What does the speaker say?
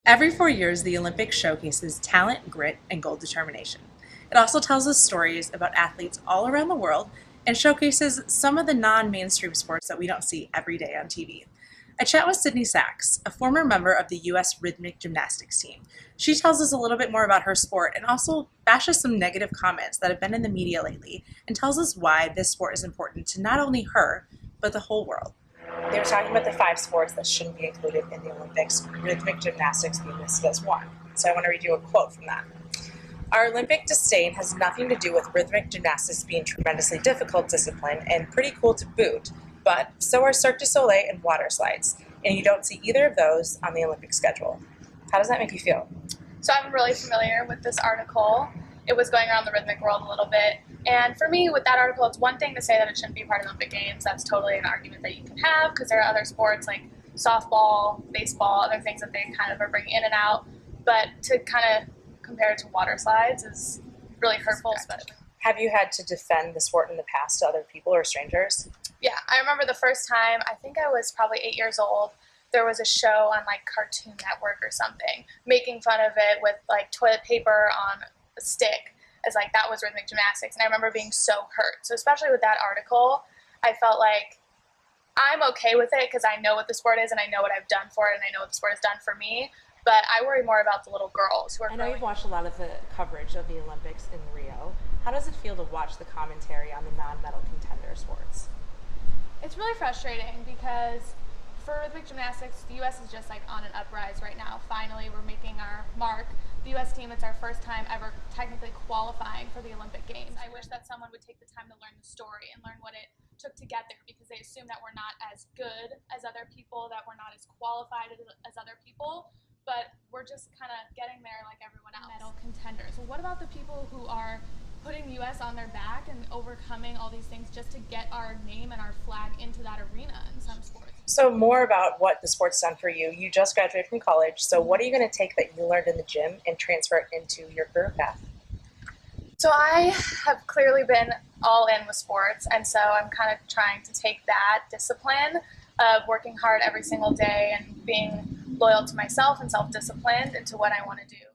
Every 4 years, the Olympics showcases talent, grit, and goal determination. It also tells us stories about athletes all around the world and showcases some of the non mainstream sports that we don't see every day on TV. I chat with Sydney Sachs, a former member of the U.S. rhythmic gymnastics team. She tells us a little bit more about her sport and also bashes some negative comments that have been in the media lately and tells us why this sport is important to not only her, but the whole world. They were talking about the five sports that shouldn't be included in the Olympics, rhythmic gymnastics being listed as one. So I want to read you a quote from that. Our Olympic disdain has nothing to do with rhythmic gymnastics being tremendously difficult discipline and pretty cool to boot, but so are Cirque du Soleil and water slides, and you don't see either of those on the Olympic schedule. How does that make you feel? So I'm really familiar with this article. It was going around the rhythmic world a little bit. And for me, with that article, it's one thing to say that it shouldn't be part of the Olympic Games. That's totally an argument that you can have because there are other sports like softball, baseball, other things that they kind of are bringing in and out. But to kind of compare it to water slides is really hurtful, especially. Have you had to defend the sport in the past to other people or strangers? Yeah, I remember the first time, I think I was probably 8 years old, there was a show on like Cartoon Network or something, making fun of it with like toilet paper on a stick as like that was rhythmic gymnastics. And I remember being so hurt. So especially with that article, I felt like I'm okay with it because I know what the sport is and I know what I've done for it and I know what the sport has done for me. But I worry more about the little girls who are I know growing. you've watched a lot of the coverage of the Olympics in Rio. How does it feel to watch the commentary on the non-medal contender sports? It's really frustrating because for rhythmic gymnastics, the U.S. is just like on an uprise right now. Finally, we're making our mark. The U.S. team, it's our first time ever technically qualifying for the Olympic Games. I wish that someone would take the time to learn the story and learn what it took to get there because they assume that we're not as good as other people, that we're not as qualified as other people, but we're just kind of getting there like everyone else. Medal contenders. Well, what about the people who are putting the U.S. on their back and overcoming all these things just to get our name and our flag into that arena in some sports? So more about what the sport's done for you. You just graduated from college, so what are you going to take that you learned in the gym and transfer it into your career path? So I have clearly been all in with sports, and so I'm kind of trying to take that discipline of working hard every single day and being loyal to myself and self-disciplined into what I want to do.